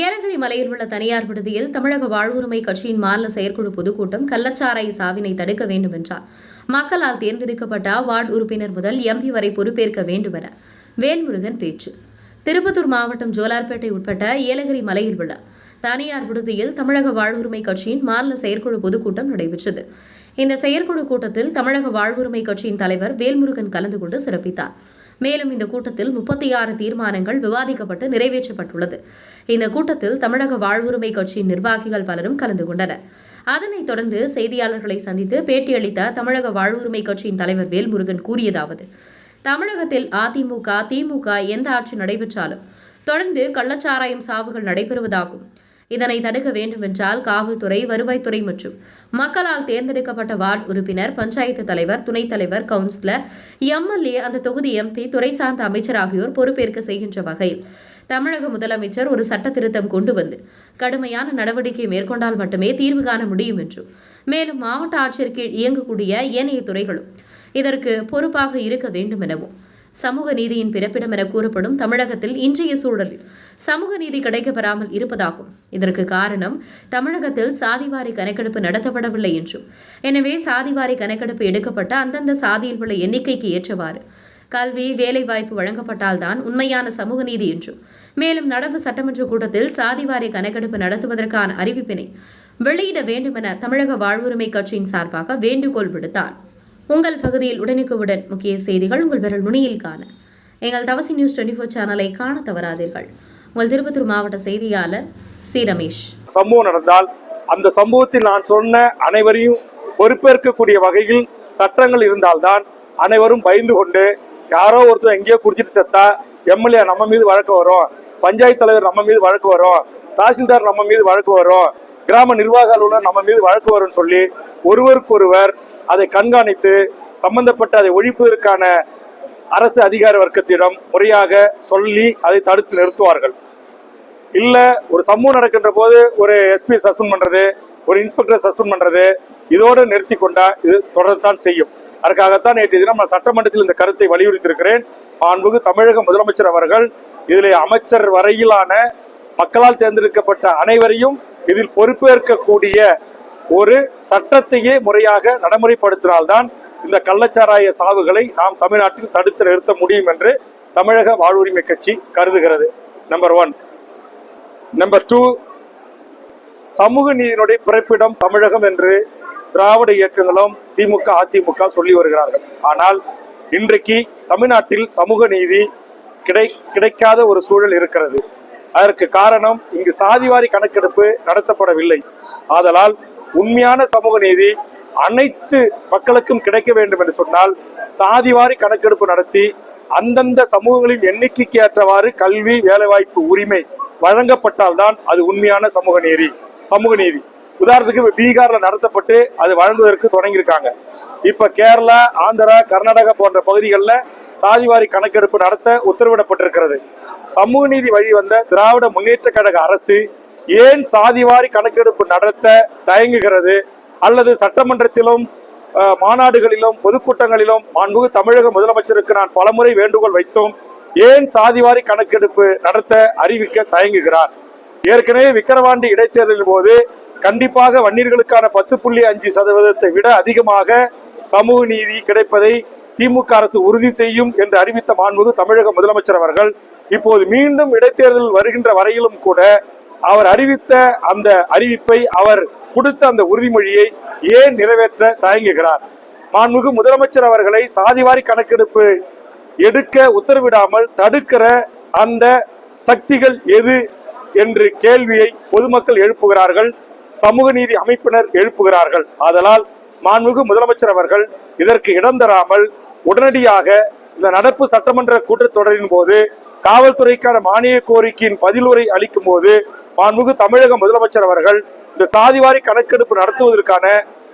ஏலகிரி மலையில் உள்ள தனியார் விடுதியில் தமிழக வாழ்வுரிமை கட்சியின் மாநில செயற்குழு பொதுக்கூட்டம் கள்ளச்சாராய சாவினை தடுக்க வேண்டும் என்றார். மக்களால் தேர்ந்தெடுக்கப்பட்ட வார்டு உறுப்பினர் முதல் எம்பி வரை பொறுப்பேற்க வேண்டும் என வேல்முருகன் பேச்சு. திருப்பத்தூர் மாவட்டம் ஜோலார்பேட்டை உட்பட்ட ஏலகிரி மலையில் உள்ள தனியார் விடுதியில் தமிழக வாழ்வுரிமை கட்சியின் மாநில செயற்குழு பொதுக்கூட்டம் நடைபெற்றது. இந்த செயற்குழு கூட்டத்தில் தமிழக வாழ்வுரிமை கட்சியின் தலைவர் வேல்முருகன் கலந்து கொண்டு சிறப்பித்தார். மேலும் இந்த கூட்டத்தில் 36 தீர்மானங்கள் விவாதிக்கப்பட்டு நிறைவேற்றப்பட்டுள்ளது. இந்த கூட்டத்தில் தமிழக வாழ்வுரிமை கட்சியின் நிர்வாகிகள் பலரும் கலந்து கொண்டனர். அதனைத் தொடர்ந்து செய்தியாளர்களை சந்தித்து பேட்டியளித்த தமிழக வாழ்வுரிமை கட்சியின் தலைவர் வேல்முருகன் கூறியதாவது: தமிழகத்தில் அதிமுக, திமுக எந்த ஆட்சி நடைபெற்றாலும் தொடர்ந்து கள்ளச்சாராயம் சாவுகள் நடைபெறுவதாகும். இதனை தடுக்க வேண்டுமென்றால் காவல்துறை, வருவாய்த்துறை மற்றும் மக்களால் தேர்ந்தெடுக்கப்பட்ட வார்டு உறுப்பினர், பஞ்சாயத்து தலைவர், துணைத் தலைவர், கவுன்சிலர், எம்எல்ஏ, அந்த தொகுதி எம்பி, துறை சார்ந்த அமைச்சர் ஆகியோர் பொறுப்பேற்க செய்கின்ற வகையில் தமிழக முதலமைச்சர் ஒரு சட்ட திருத்தம் கொண்டு வந்து கடுமையான நடவடிக்கை மேற்கொண்டால் மட்டுமே தீர்வு காண முடியும் என்றும், மேலும் மாவட்ட ஆட்சியர் கீழ் இயங்கக்கூடிய ஏனைய துறைகளும் இதற்கு பொறுப்பாக இருக்க வேண்டும் எனவும், சமூக நீதியின் பிறப்பிடம் என கூறப்படும் தமிழகத்தில் இன்றைய சூழலில் சமூக நீதி கிடைக்கப்பெறாமல் இருப்பதாகும். இதற்கு காரணம் தமிழகத்தில் சாதிவாரி கணக்கெடுப்பு நடத்தப்படவில்லை என்றும், எனவே சாதிவாரி கணக்கெடுப்பு எடுக்கப்பட்ட அந்தந்த சாதியில் உள்ள எண்ணிக்கைக்கு ஏற்றவாறு கல்வி, வேலைவாய்ப்பு வழங்கப்பட்டால்தான் உண்மையான சமூக நீதி என்றும், மேலும் நடப்பு சட்டமன்ற கூட்டத்தில் சாதிவாரி கணக்கெடுப்பு நடத்துவதற்கான அறிவிப்பினை வெளியிட வேண்டும் என தமிழக வாழ்வுரிமை கட்சியின் சார்பாக வேண்டுகோள் விடுத்தார். உங்கள் பகுதியில் உடனுக்குடன் முக்கிய செய்திகள் உங்கள் விரல் நுனியில் காண எங்கள் தவசி நியூஸ் 24 சேனலை காண தவறாதீர்கள். உங்கள் திருப்பத்தூர் மாவட்ட செய்தியாளர் சி. ரமேஷ். சம்பவம் நடந்தால் அந்த சம்பவத்தில் நான் சொன்ன அனைவரையும் பொறுப்பேற்கக்கூடிய வகையில் சட்டங்கள் இருந்தால்தான் அனைவரும் பயந்து கொண்டு, யாரோ ஒருத்தர் எங்கேயோ குடிச்சிட்டு செத்தா எம்எல்ஏ நம்ம மீது வழக்கு வரும், பஞ்சாயத்து தலைவர் நம்ம மீது வழக்கு வரும், தாசில்தார் நம்ம மீது வழக்கு வரும், கிராம நிர்வாக அலுவலர் நம்ம மீது வழக்கு வரும்னு சொல்லி ஒருவருக்கொருவர் அதை கண்காணித்து சம்பந்தப்பட்ட அதை ஒழிப்பதற்கான அரசு அதிகார வர்க்கத்திடம் முறையாக சொல்லி அதை தடுத்து நிறுத்துவார்கள். இல்ல ஒரு சம்பவம் நடக்கின்ற போது ஒரு எஸ்பி சஸ்பெண்ட் பண்றது, ஒரு இன்ஸ்பெக்டர் சஸ்பெண்ட் பண்றது, இதோடு நிறுத்தி கொண்டா இது தொடர்தான் செய்யும். அதற்காகத்தான் நேற்று தினம் நான் சட்டமன்றத்தில் இந்த கருத்தை வலியுறுத்தியிருக்கிறேன். மாண்புமிகு தமிழக முதலமைச்சர் அவர்கள் இதில் அமைச்சர் வரையிலான மக்களால் தேர்ந்தெடுக்கப்பட்ட அனைவரையும் இதில் பொறுப்பேற்கக்கூடிய ஒரு சட்டத்தையே முறையாக நடைமுறைப்படுத்தினால்தான் இந்த கள்ளச்சாராய சாவுகளை நாம் தமிழ்நாட்டில் தடுத்து நிறுத்த முடியும் என்று தமிழக வாழ்வுரிமை கட்சி கருதுகிறது. நம்பர் 1. நம்பர் 2, சமூக நீதியினுடைய பிறப்பிடம் தமிழகம் என்று திராவிட இயக்கங்களும் திமுக, அதிமுக சொல்லி வருகிறார்கள். ஆனால் இன்றைக்கு தமிழ்நாட்டில் சமூக நீதி கிடைக்காத ஒரு சூழல் இருக்கிறது. அதற்கு காரணம் இங்கு சாதிவாரி கணக்கெடுப்பு நடத்தப்படவில்லை. ஆதலால் உண்மையான சமூக நீதி அனைத்து மக்களுக்கும் கிடைக்க வேண்டும் என்று சொன்னால் சாதிவாரி கணக்கெடுப்பு நடத்தி அந்தந்த சமூகங்களின் எண்ணிக்கைக்கு ஏற்றவாறு கல்வி, வேலைவாய்ப்பு உரிமை வழங்கப்பட்டால்தான் அது உண்மையான சமூக நீதி. உதாரணத்துக்கு பீகார்ல நடத்தப்பட்டு அது வழங்குவதற்கு தொடங்கியிருக்காங்க. இப்ப கேரளா, ஆந்திரா, கர்நாடகா போன்ற பகுதிகளில் சாதிவாரி கணக்கெடுப்பு நடத்த உத்தரவிடப்பட்டிருக்கிறது. சமூக நீதி வழி வந்த திராவிட முன்னேற்ற கழக அரசு ஏன் சாதிவாரி கணக்கெடுப்பு நடத்த தயங்குகிறது? அல்லது சட்டமன்றத்திலும் மாநாடுகளிலும் பொதுக்கூட்டங்களிலும் மாண்புமிகு தமிழக முதலமைச்சருக்கு நான் பலமுறை வேண்டுகோள் வைத்தோம். ஏன் சாதிவாரி கணக்கெடுப்பு நடத்த அறிவிக்க தயங்குகிறார்? ஏற்கனவே விக்கிரவாண்டி இடைத்தேர்தலின் போது கண்டிப்பாக வன்னியர்களுக்கான 10.5% விட அதிகமாக சமூக நீதி கிடைப்பதை திமுக அரசு உறுதி செய்யும் என்று அறிவித்த மாண்புமிகு தமிழக முதலமைச்சர் அவர்கள் இப்போது மீண்டும் இடைத்தேர்தல் வருகின்ற வரையிலும் கூட அவர் அறிவித்த அந்த அறிவிப்பை, அவர் கொடுத்த அந்த உறுதிமொழியை ஏன் நிறைவேற்ற தயங்குகிறார்? மாண்புமிகு முதலமைச்சர் அவர்களை சாதிவாரி கணக்கெடுப்பு எடுக்க உத்தரவிடாமல் தடுக்கிற அந்த சக்திகள் எது என்று கேள்வியை பொதுமக்கள் எழுப்புகிறார்கள், சமூக நீதி அமைப்பினர் எழுப்புகிறார்கள். ஆதலால் மாண்புமிகு முதலமைச்சர் அவர்கள் இதற்கு இடம் தராமல் உடனடியாக இந்த நடப்பு சட்டமன்ற கூட்டத்தொடரின் போது காவல்துறைக்கான மானிய கோரிக்கையின் பதிலுரை அளிக்கும் போது மாண்புமிகு தமிழக முதலமைச்சர் அவர்கள் இந்த சாதிவாரி கணக்கெடுப்பு நடத்துவதற்கான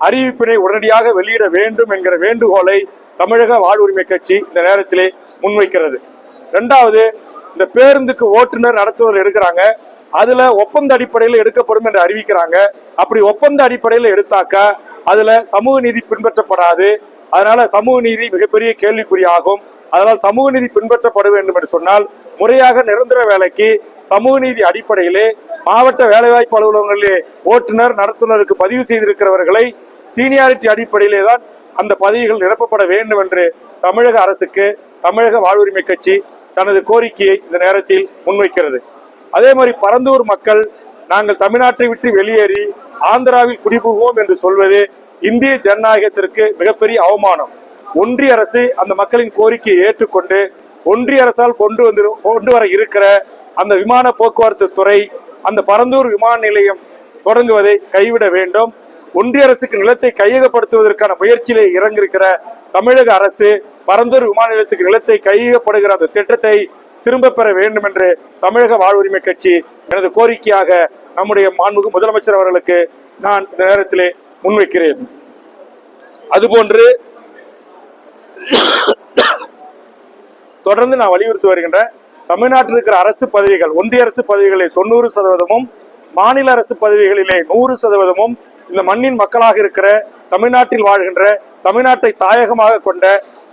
அறிவிப்பினை உடனடியாக வெளியிட வேண்டும் என்கிற வேண்டுகோளை தமிழக வாழ்வுரிமை கட்சி இந்த நேரத்திலே முன்வைக்கிறது. 2வது, இந்த பேருந்துக்கு ஓட்டுநர் நடத்துவர் எடுக்கிறாங்க, அதுல ஒப்பந்த அடிப்படையில் எடுக்கப்படும் என்று அறிவிக்கிறாங்க. அப்படி ஒப்பந்த அடிப்படையில் எடுத்தாக்கா அதுல சமூக நீதி பின்பற்றப்படாது. அதனால சமூக நீதி மிகப்பெரிய கேள்விக்குறியாகும். அதனால் சமூக நீதி பின்பற்றப்பட வேண்டும் என்று சொன்னால் முறையாக நிரந்தர வேலைக்கு சமூக நீதி அடிப்படையிலே மாவட்ட வேலைவாய்ப்பு அலுவலகங்களிலே ஓட்டுநர் நடத்துனருக்கு பதிவு செய்திருக்கிறவர்களை சீனியாரிட்டி அடிப்படையிலே தான் அந்த பதவிகள் நிரப்பப்பட வேண்டும் என்று தமிழக அரசுக்கு தமிழக வாழ்வுரிமை கட்சி தனது கோரிக்கையை இந்த நேரத்தில் முன்வைக்கிறது. அதே மாதிரி பரந்தூர் மக்கள் நாங்கள் தமிழ்நாட்டை விட்டு வெளியேறி ஆந்திராவில் குடிபுகுவோம் என்று சொல்வது இந்திய ஜனநாயகத்திற்கு மிகப்பெரிய அவமானம். ஒன்றிய அரசு அந்த மக்களின் கோரிக்கையை ஏற்றுக்கொண்டு ஒன்றிய அரசால் கொண்டு வர இருக்கிற அந்த விமான போக்குவரத்து துறை, அந்த பரந்தூர் விமான நிலையம் தொடங்குவதை கைவிட வேண்டும். ஒன்றிய அரசுக்கு நிலத்தை கையகப்படுத்துவதற்கான முயற்சியிலே இறங்கியிருக்கிற தமிழக அரசு பரந்தூர் விமான நிலையத்துக்கு நிலத்தை கையகப்படுகிற அந்த திட்டத்தை திரும்ப பெற வேண்டும் என்று தமிழக வாழ்வுரிமை கட்சி எனது கோரிக்கையாக நம்முடைய மாண்புமிகு முதலமைச்சர் அவர்களுக்கு நான் இந்த நேரத்திலே முன்வைக்கிறேன். அதுபோன்று தொடர்ந்து நான் வலியுறுத்தி வருகின்ற தமிழ்நாட்டில் இருக்கிற அரசு பதவிகள், ஒன்றிய அரசு பதவிகளில் 90%, மாநில அரசு பதவிகளிலே 100%, இந்த மண்ணின் மக்களாக இருக்கிற தமிழ்நாட்டில் வாழ்கின்ற தமிழ்நாட்டை தாயகமாக கொண்ட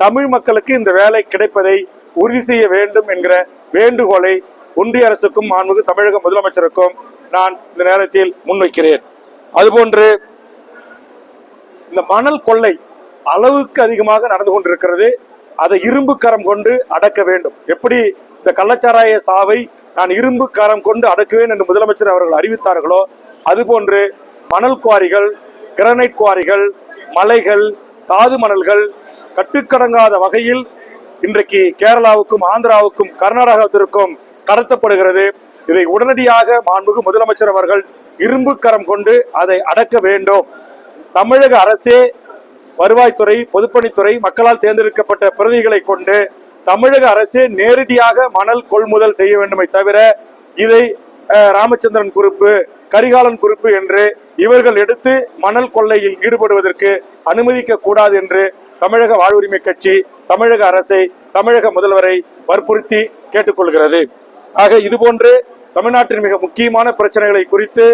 தமிழ் மக்களுக்கு இந்த வேலை கிடைப்பதை உறுதி செய்ய வேண்டும் என்கிற வேண்டுகோளை ஒன்றிய அரசுக்கும் மாண்புமிகு தமிழக முதலமைச்சருக்கும் நான் இந்த நேரத்தில் முன்வைக்கிறேன். அதுபோன்று இந்த மணல் கொள்ளை அளவுக்கு அதிகமாக நடந்து கொண்டிருக்கிறது. அதை இரும்பு கரம் கொண்டு அடக்க வேண்டும். எப்படி இந்த கள்ளச்சாராய சாவை நான் இரும்பு கரம் கொண்டு அடக்குவேன் என்று முதலமைச்சர் அவர்கள் அறிவித்தார்களோ, அதுபோன்று மணல் குவாரிகள், கிரானைட் குவாரிகள், மலைகள், தாது மணல்கள் கட்டுக்கடங்காத வகையில் இன்றைக்கு கேரளாவுக்கும் ஆந்திராவுக்கும் கர்நாடகத்திற்கும் கடத்தப்படுகிறது. இதை உடனடியாக மாண்புமிகு முதலமைச்சர் அவர்கள் இரும்பு கரம் கொண்டு அதை அடக்க வேண்டும். தமிழக அரசே வருவாய்த்துறை, பொதுப்பணித்துறை, மக்களால் தேர்ந்தெடுக்கப்பட்ட பிரதிகளை கொண்டு தமிழக அரசே நேரடியாக மணல் கொள்முதல் செய்ய வேண்டுமே தவிர இதை ராமச்சந்திரன் குறுப்பு, கரிகாலன் குறுப்பு என்று இவர்கள் எடுத்து மணல் கொள்ளையில் ஈடுபடுவதற்கு அனுமதிக்க கூடாது என்று தமிழக வாழ்வுரிமை கட்சி தமிழக அரசை, தமிழக முதல்வரை வற்புறுத்தி கேட்டுக்கொள்கிறது. ஆக இதுபோன்று தமிழ்நாட்டின் மிக முக்கியமான பிரச்சனைகளை குறித்து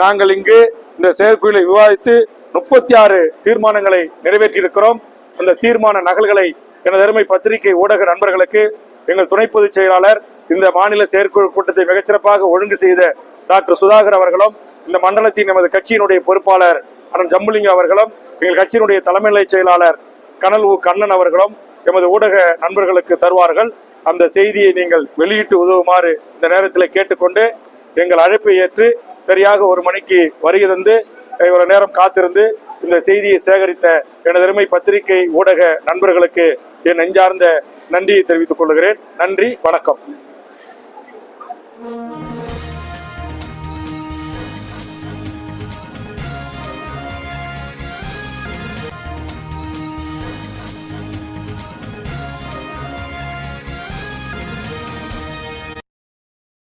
நாங்கள் இங்கு இந்த செயற்குழுவை விவாதித்து 36 தீர்மானங்களை நிறைவேற்றியிருக்கிறோம். அந்த தீர்மான நகல்களை எனது அருமை பத்திரிகை ஊடக நண்பர்களுக்கு எங்கள் துணை பொதுச் செயலாளர், இந்த மாநில செயற்குழு கூட்டத்தை மிகச்சிறப்பாக ஒழுங்கு செய்த டாக்டர் சுதாகர் அவர்களும், இந்த மண்டலத்தின் எமது கட்சியினுடைய பொறுப்பாளர் அண்ணன் ஜம்புலிங்கம் அவர்களும், எங்கள் கட்சியினுடைய தலைமை நிலைய செயலாளர் கனல் உ கண்ணன் அவர்களும் எமது ஊடக நண்பர்களுக்கு தருவார்கள். அந்த செய்தியை நீங்கள் வெளியிட்டு உதவுமாறு இந்த நேரத்தில் கேட்டுக்கொண்டு எங்கள் அழைப்பை ஏற்று சரியாக 1 மணிக்கு வருகை தந்து இவ்வளவு நேரம் காத்திருந்து இந்த செய்தியை சேகரித்த எனது அருமை பத்திரிகை ஊடக நண்பர்களுக்கு என் நெஞ்சார்ந்த நன்றியை தெரிவித்துக் கொள்கிறேன். நன்றி, வணக்கம்.